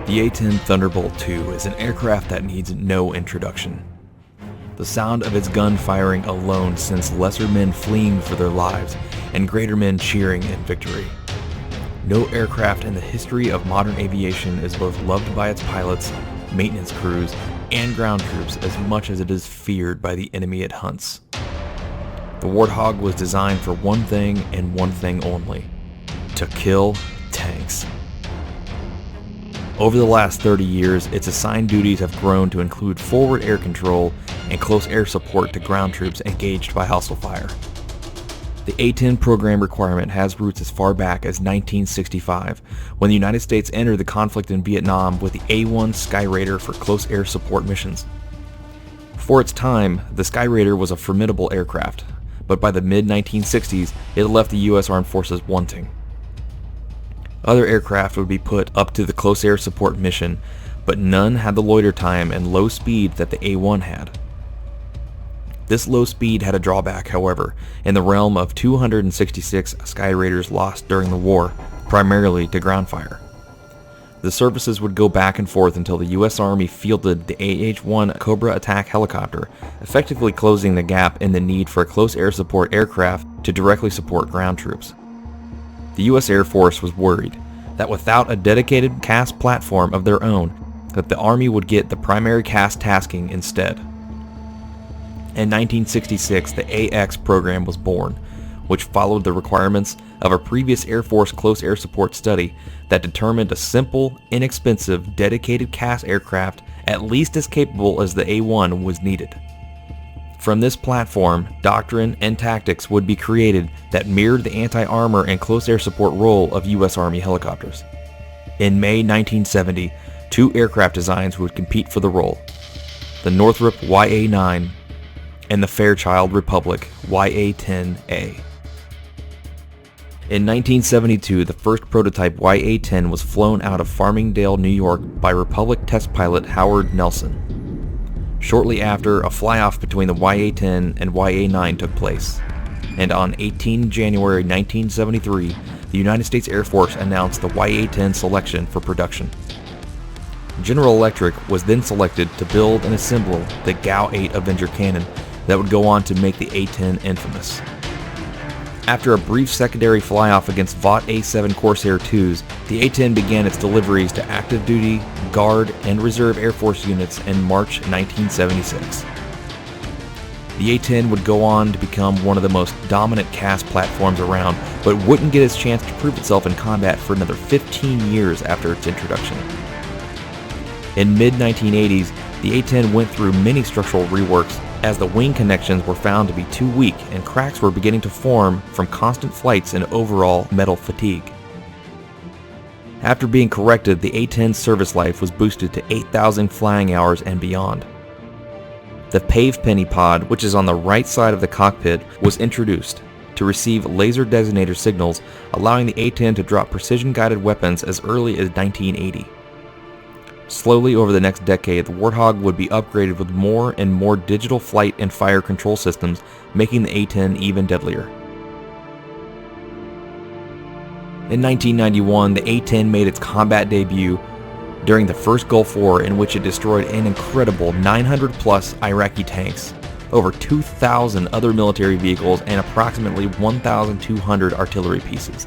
The A-10 Thunderbolt II is an aircraft that needs no introduction. The sound of its gun firing alone sends lesser men fleeing for their lives and greater men cheering in victory. No aircraft in the history of modern aviation is both loved by its pilots, maintenance crews, and ground troops as much as it is feared by the enemy it hunts. The Warthog was designed for one thing and one thing only: to kill tanks. Over the last 30 years, its assigned duties have grown to include forward air control and close air support to ground troops engaged by hostile fire. The A-10 program requirement has roots as far back as 1965, when the United States entered the conflict in Vietnam with the A-1 Skyraider for close air support missions. For its time, the Skyraider was a formidable aircraft, but by the mid-1960s, it left the U.S. Armed Forces wanting. Other aircraft would be put up to the close air support mission, but none had the loiter time and low speed that the A-1 had. This low speed had a drawback, however, in the realm of 266 Skyraiders lost during the war, primarily to ground fire. The services would go back and forth until the U.S. Army fielded the AH-1 Cobra attack helicopter, effectively closing the gap in the need for a close air support aircraft to directly support ground troops. The U.S. Air Force was worried that without a dedicated CAS platform of their own, that the Army would get the primary CAS tasking instead. In 1966, the AX program was born, which followed the requirements of a previous Air Force close air support study that determined a simple, inexpensive, dedicated CAS aircraft at least as capable as the A-1 was needed. From this platform, doctrine and tactics would be created that mirrored the anti-armor and close air support role of U.S. Army helicopters. In May 1970, two aircraft designs would compete for the role: the Northrop YA-9 and the Fairchild Republic YA-10A. In 1972, the first prototype YA-10 was flown out of Farmingdale, New York by Republic test pilot Howard Nelson. Shortly after, a fly-off between the YA-10 and YA-9 took place, and on 18 January 1973, the United States Air Force announced the YA-10 selection for production. General Electric was then selected to build and assemble the GAU-8 Avenger cannon that would go on to make the A-10 infamous. After a brief secondary fly-off against Vought A-7 Corsair IIs, the A-10 began its deliveries to active duty, Guard, and Reserve Air Force units in March 1976. The A-10 would go on to become one of the most dominant CAS platforms around, but wouldn't get its chance to prove itself in combat for another 15 years after its introduction. In mid-1980s, the A-10 went through many structural reworks as the wing connections were found to be too weak and cracks were beginning to form from constant flights and overall metal fatigue. After being corrected, the A-10's service life was boosted to 8,000 flying hours and beyond. The Pave Penny Pod, which is on the right side of the cockpit, was introduced to receive laser designator signals, allowing the A-10 to drop precision-guided weapons as early as 1980. Slowly over the next decade, the Warthog would be upgraded with more and more digital flight and fire control systems, making the A-10 even deadlier. In 1991, the A-10 made its combat debut during the first Gulf War, in which it destroyed an incredible 900-plus Iraqi tanks, over 2,000 other military vehicles, and approximately 1,200 artillery pieces,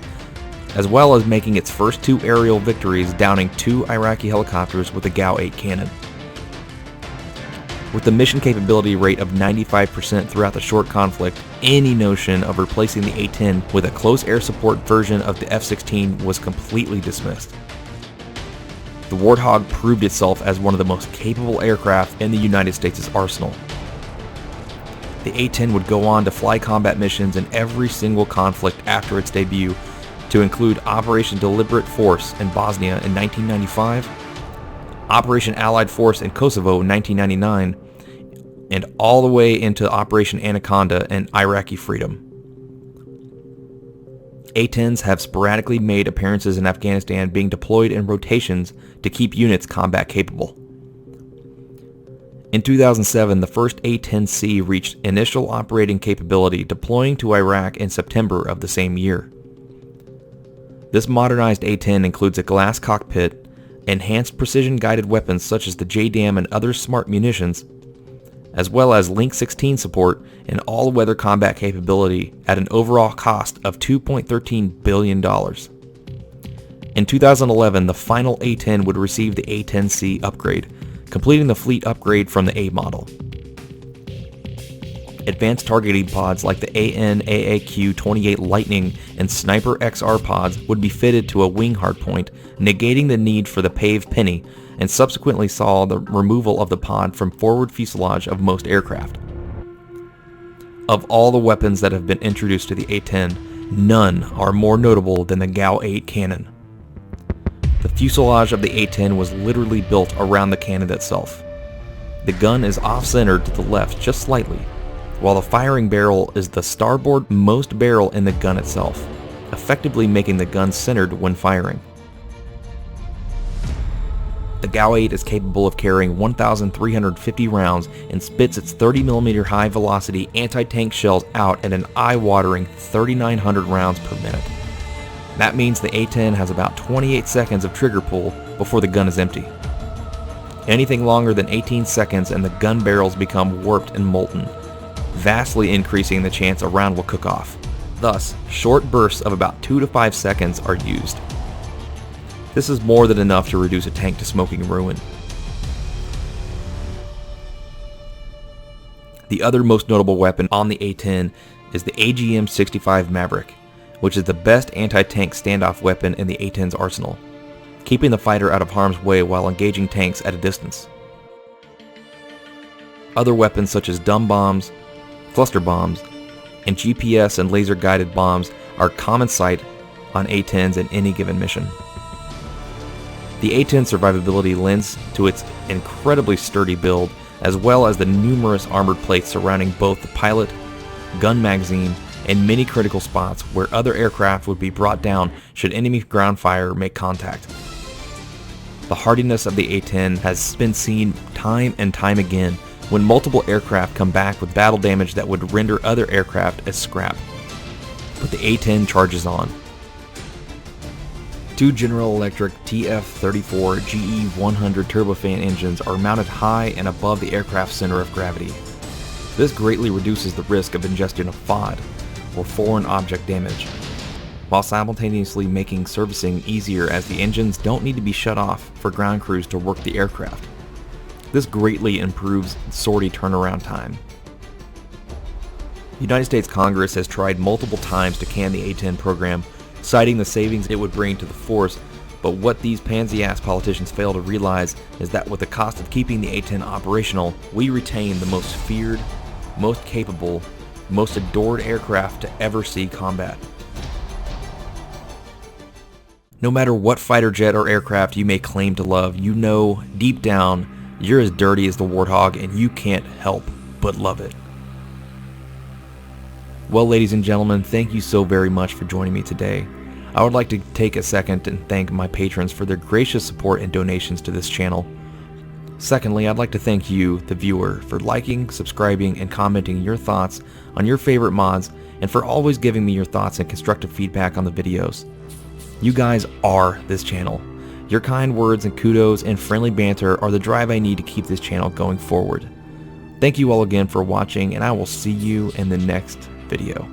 as well as making its first two aerial victories, downing two Iraqi helicopters with a GAU-8 cannon. With the mission capability rate of 95% throughout the short conflict, any notion of replacing the A-10 with a close air support version of the F-16 was completely dismissed. The Warthog proved itself as one of the most capable aircraft in the United States' arsenal. The A-10 would go on to fly combat missions in every single conflict after its debut, to include Operation Deliberate Force in Bosnia in 1995, Operation Allied Force in Kosovo in 1999, and all the way into Operation Anaconda and Iraqi Freedom. A-10s have sporadically made appearances in Afghanistan, being deployed in rotations to keep units combat capable. In 2007, the first A-10C reached initial operating capability, deploying to Iraq in September of the same year. This modernized A-10 includes a glass cockpit, enhanced precision-guided weapons such as the JDAM and other smart munitions, as well as Link 16 support and all-weather combat capability at an overall cost of $2.13 billion. In 2011, the final A-10 would receive the A-10C upgrade, completing the fleet upgrade from the A model. Advanced targeting pods like the AN/AAQ-28 Lightning and Sniper XR pods would be fitted to a wing hardpoint, negating the need for the PAVE Penny, and subsequently saw the removal of the pod from forward fuselage of most aircraft. Of all the weapons that have been introduced to the A-10, none are more notable than the GAU-8 cannon. The fuselage of the A-10 was literally built around the cannon itself. The gun is off-centered to the left just slightly, while the firing barrel is the starboard most barrel in the gun itself, effectively making the gun centered when firing. The GAU-8 is capable of carrying 1,350 rounds and spits its 30mm high-velocity anti-tank shells out at an eye-watering 3,900 rounds per minute. That means the A-10 has about 28 seconds of trigger pull before the gun is empty. Anything longer than 18 seconds and the gun barrels become warped and molten, vastly increasing the chance a round will cook off. Thus, short bursts of about 2 to 5 seconds are used. This is more than enough to reduce a tank to smoking ruin. The other most notable weapon on the A-10 is the AGM-65 Maverick, which is the best anti-tank standoff weapon in the A-10's arsenal, keeping the fighter out of harm's way while engaging tanks at a distance. Other weapons such as dumb bombs, cluster bombs, and GPS and laser-guided bombs are common sight on A-10s in any given mission. The A-10 survivability lends to its incredibly sturdy build, as well as the numerous armored plates surrounding both the pilot, gun magazine, and many critical spots where other aircraft would be brought down should enemy ground fire make contact. The hardiness of the A-10 has been seen time and time again when multiple aircraft come back with battle damage that would render other aircraft as scrap. But the A-10 charges on. Two General Electric TF-34 GE100 turbofan engines are mounted high and above the aircraft's center of gravity. This greatly reduces the risk of ingestion of FOD, or foreign object damage, while simultaneously making servicing easier as the engines don't need to be shut off for ground crews to work the aircraft. This greatly improves sortie turnaround time. The United States Congress has tried multiple times to can the A-10 program, citing the savings it would bring to the force, but what these pansy-ass politicians fail to realize is that with the cost of keeping the A-10 operational, we retain the most feared, most capable, most adored aircraft to ever see combat. No matter what fighter jet or aircraft you may claim to love, you know deep down you're as dirty as the Warthog and you can't help but love it. Well, ladies and gentlemen, thank you so very much for joining me today. I would like to take a second and thank my patrons for their gracious support and donations to this channel. Secondly, I'd like to thank you, the viewer, for liking, subscribing, and commenting your thoughts on your favorite mods, and for always giving me your thoughts and constructive feedback on the videos. You guys are this channel. Your kind words and kudos and friendly banter are the drive I need to keep this channel going forward. Thank you all again for watching, and I will see you in the next video.